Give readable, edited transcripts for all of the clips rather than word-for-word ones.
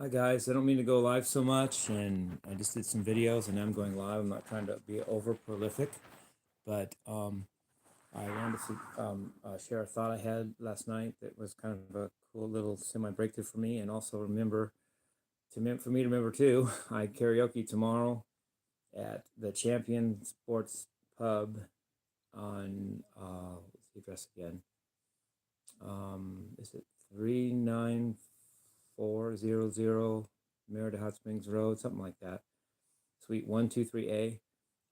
Hi guys, I don't mean to go live so much, and I just did some videos, and now I'm going live. I'm not trying to be over prolific, but I wanted to share a thought I had last night that was kind of a cool little semi breakthrough for me, and also for me to remember too. I karaoke tomorrow at the Champion Sports Pub on what's the address again? Is it 39400 Merida Hot Springs Road, something like that. Suite 123A,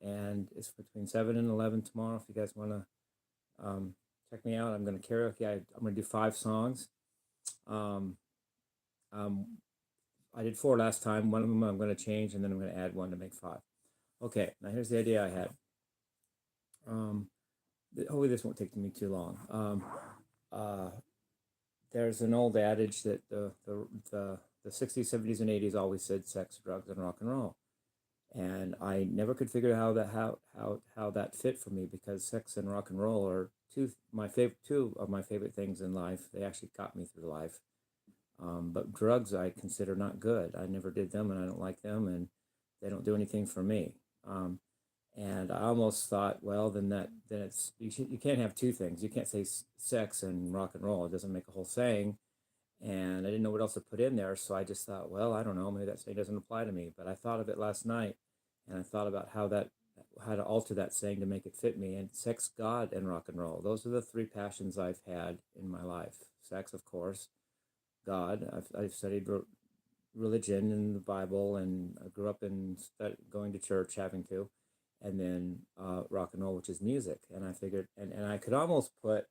and it's between 7 and 11 tomorrow. If you guys want to check me out, I'm going to karaoke. I'm going to do 5 songs. Um, um, I did 4 last time. One of them I'm going to change, and then I'm going to add one to make 5. Okay, now here's the idea I had. Hopefully this won't take me too long. There's an old adage that the 60s, 70s, and 80s always said sex, drugs, and rock and roll. And I never could figure out how that fit for me, because sex and rock and roll are two of my favorite things in life. They actually got me through life. But drugs I consider not good. I never did them, and I don't like them, and they don't do anything for me. And I almost thought, well, then it's you can't have two things. You can't say sex and rock and roll. It doesn't make a whole saying. And I didn't know what else to put in there, so I just thought, well, I don't know, maybe that saying doesn't apply to me. But I thought of it last night, and I thought about how to alter that saying to make it fit me. And sex, God, and rock and roll. Those are the 3 passions I've had in my life. Sex, of course. God. I've studied religion and the Bible, and I grew up going to church, having to, and then rock and roll, which is music. And I figured, and I could almost put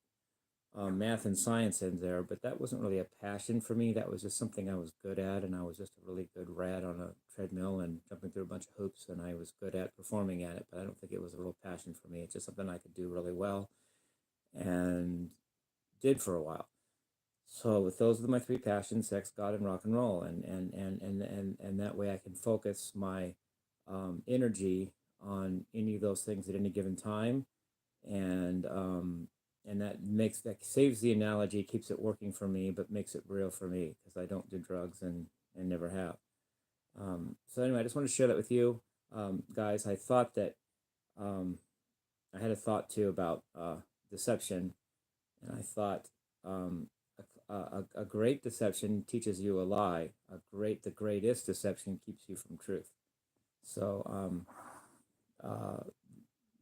math and science in there, but that wasn't really a passion for me. That was just something I was good at, and I was just a really good rat on a treadmill and jumping through a bunch of hoops, and I was good at performing at it, but I don't think it was a real passion for me. It's just something I could do really well and did for a while. So with those are my 3 passions: sex, God, and rock and roll, and that way I can focus my energy on any of those things at any given time, and that saves the analogy, keeps it working for me, but makes it real for me, because I don't do drugs and never have. So anyway, I just want to share that with you, guys. I thought that I had a thought too about deception, and I thought a great deception teaches you a lie. The greatest deception keeps you from truth. So uh,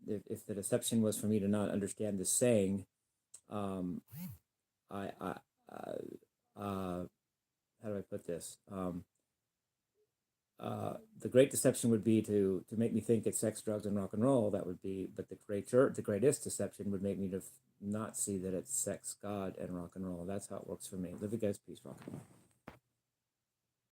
if the deception was for me to not understand the saying, um, I how do I put this? The great deception would be to make me think it's sex, drugs, and rock and roll. That would be, but the greatest deception would make me to not see that it's sex, God, and rock and roll. That's how it works for me. Live, you guys, peace, rock and roll.